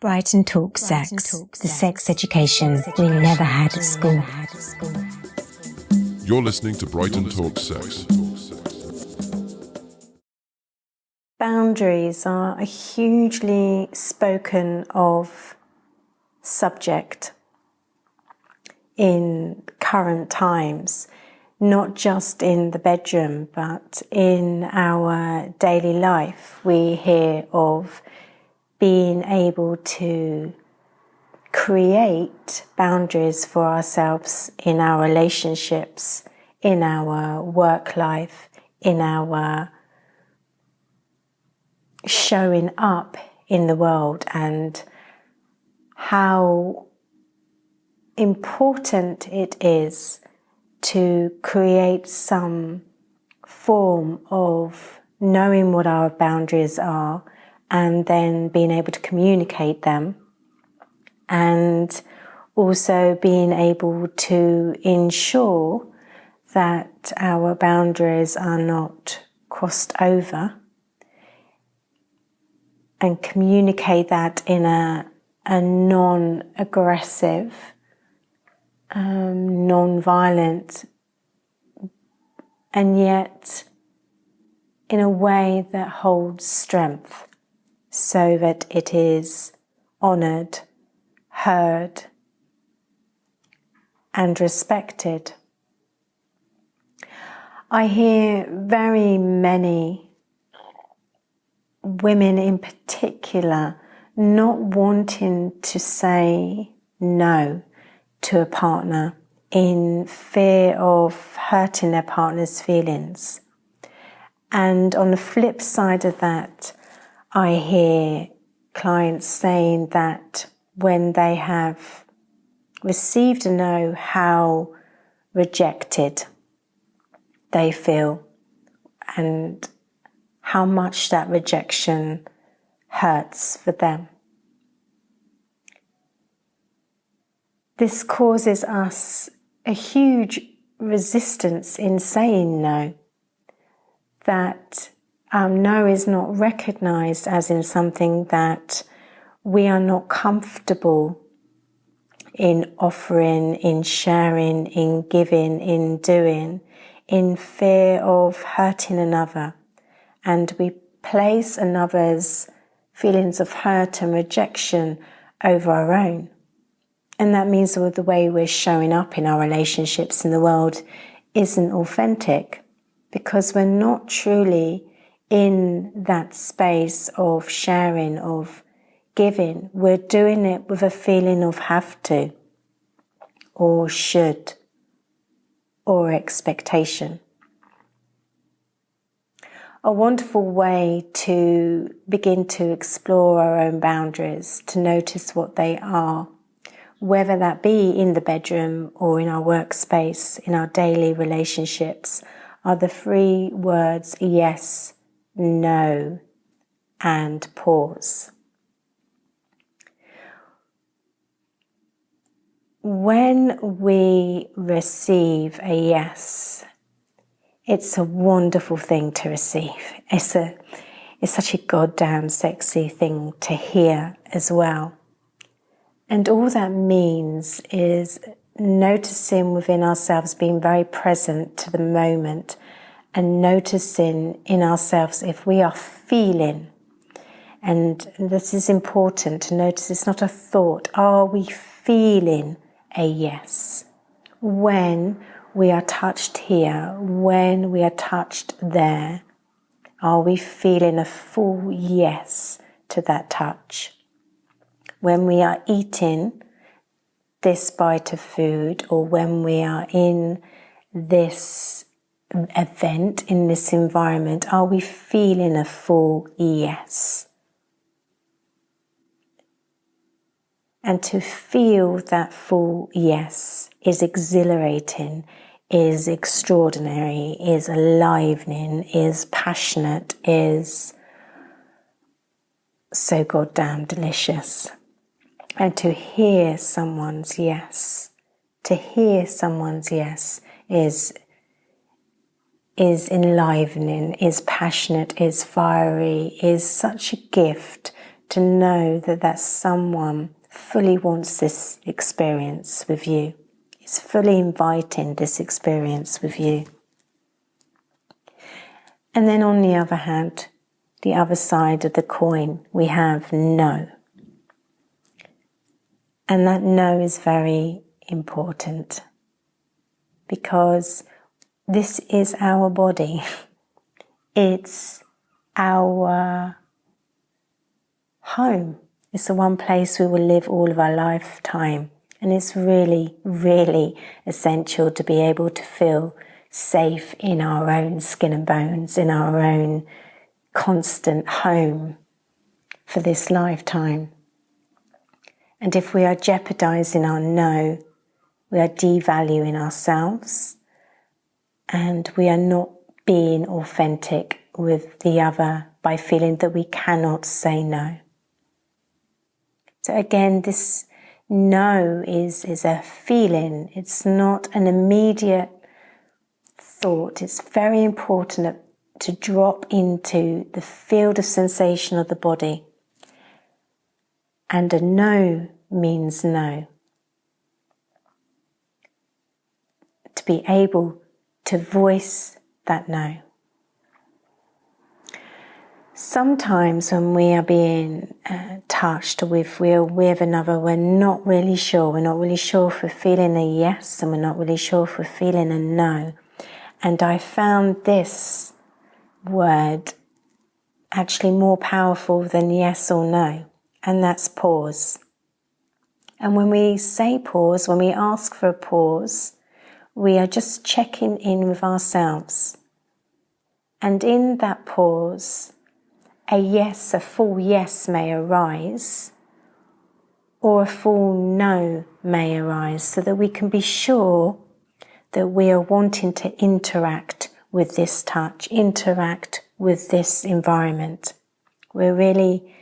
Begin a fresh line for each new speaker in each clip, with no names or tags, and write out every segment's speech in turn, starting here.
Brighton Talk Sex, the sex education we never had at school.
You're listening to Brighton Talk Sex.
Boundaries are a hugely spoken of subject in current times, not just in the bedroom, but in our daily life. We hear of being able to create boundaries for ourselves in our relationships, in our work life, in our showing up in the world, and how important it is to create some form of knowing what our boundaries are and then being able to communicate them, and also being able to ensure that our boundaries are not crossed over, and communicate that in a non-aggressive, non-violent, and yet in a way that holds strength, so that it is honoured, heard, and respected. I hear very many women in particular not wanting to say no to a partner in fear of hurting their partner's feelings. And on the flip side of that, I hear clients saying that when they have received a no, how rejected they feel and how much that rejection hurts for them. This causes us a huge resistance in saying no, that our no is not recognized as in something that we are not comfortable in offering, in sharing, in giving, in doing, in fear of hurting another. And we place another's feelings of hurt and rejection over our own. And that means that the way we're showing up in our relationships in the world isn't authentic, because we're not truly in that space of sharing, of giving. We're doing it with a feeling of have to, or should, or expectation. A wonderful way to begin to explore our own boundaries, to notice what they are, whether that be in the bedroom or in our workspace, in our daily relationships, are the 3 words yes, no, and pause. When we receive a yes, it's a wonderful thing to receive. It's such a goddamn sexy thing to hear as well. And all that means is noticing within ourselves, being very present to the moment, and noticing in ourselves if we are feeling. And this is important to notice. It's not a thought. Are we feeling a yes? When we are touched here, when we are touched there, are we feeling a full yes to that touch? When we are eating this bite of food, or when we are in this event, in this environment, are we feeling a full yes? And to feel that full yes is exhilarating, is extraordinary, is enlivening, is passionate, is so goddamn delicious. And to hear someone's yes, is enlivening, is passionate, is fiery, is such a gift to know that that someone fully wants this experience with you. It's fully inviting this experience with you. And then on the other hand, the other side of the coin, we have no. And that no is very important because this is our body. It's our home. It's the one place we will live all of our lifetime. And it's really, really essential to be able to feel safe in our own skin and bones, in our own constant home for this lifetime. And if we are jeopardizing our no, we are devaluing ourselves and we are not being authentic with the other by feeling that we cannot say no. So again, this no is a feeling. It's not an immediate thought. It's very important to drop into the field of sensation of the body. And a no means no. To be able to voice that no. Sometimes when we are being touched with another, we're not really sure. We're not really sure if we're feeling a yes and we're not really sure if we're feeling a no. And I found this word actually more powerful than yes or no. And that's pause. And when we say pause, when we ask for a pause, we are just checking in with ourselves. And in that pause, a yes, a full yes may arise, or a full no may arise, so that we can be sure that we are wanting to interact with this touch, interact with this environment. We're really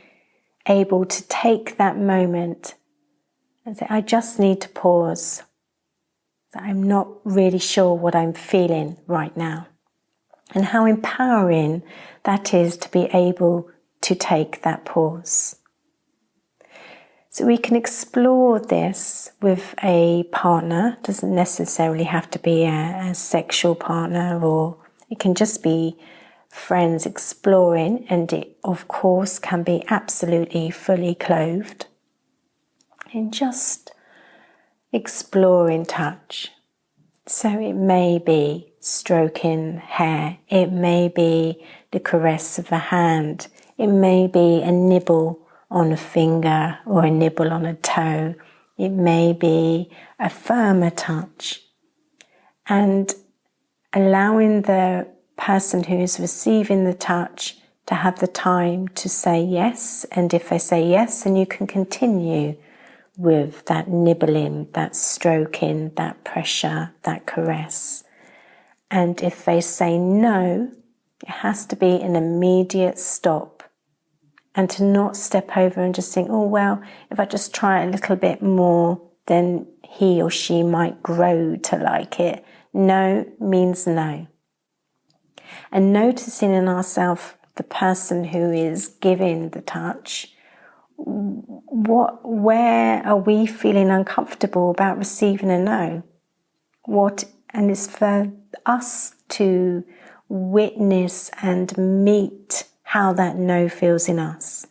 able to take that moment and say, I just need to pause. I'm not really sure what I'm feeling right now. And how empowering that is to be able to take that pause. So we can explore this with a partner. It doesn't necessarily have to be a sexual partner, or it can just be friends exploring, and it of course can be absolutely fully clothed in just exploring touch. So it may be stroking hair, it may be the caress of a hand, it may be a nibble on a finger or a nibble on a toe, it may be a firmer touch, and allowing the person who is receiving the touch to have the time to say yes. And if they say yes, then you can continue with that nibbling, that stroking, that pressure, that caress. And if they say no, it has to be an immediate stop, and to not step over and just think, oh, well, if I just try a little bit more, then he or she might grow to like it. No means no. And noticing in ourselves the person who is giving the touch, where are we feeling uncomfortable about receiving a no? And it's for us to witness and meet how that no feels in us.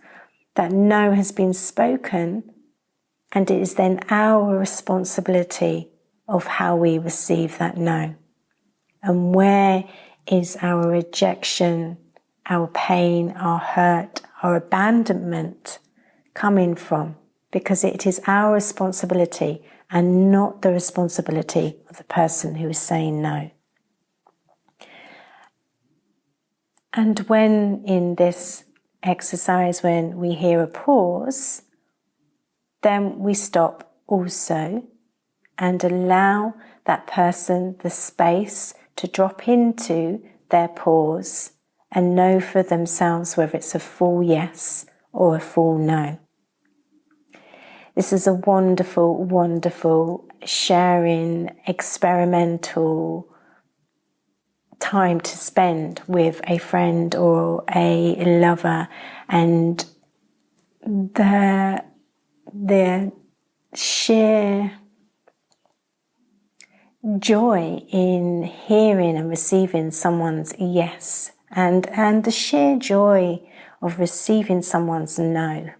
That no has been spoken, and it is then our responsibility of how we receive that no. And where is our rejection, our pain, our hurt, our abandonment coming from? Because it is our responsibility and not the responsibility of the person who is saying no. And when in this exercise, when we hear a pause, then we stop also and allow that person the space to drop into their pause and know for themselves whether it's a full yes or a full no. This is a wonderful, wonderful sharing, experimental time to spend with a friend or a lover, and the sheer joy in hearing and receiving someone's yes, and the sheer joy of receiving someone's no,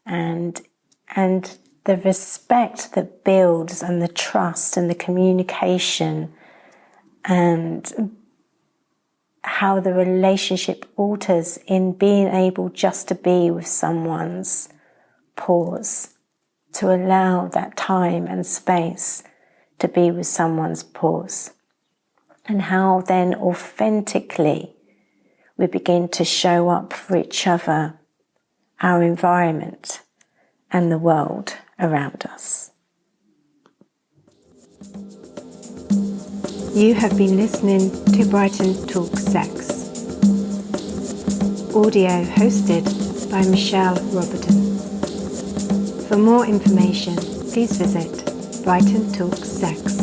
and the respect that builds, and the trust and the communication, and how the relationship alters in being able just to be with someone's pause, to allow that time and space to be with someone's pause, and how then authentically we begin to show up for each other, our environment, and the world around us. You have been listening to Brighton Talk Sex. Audio hosted by Michelle Roberton. For more information, please visit Brighton Talk Sex.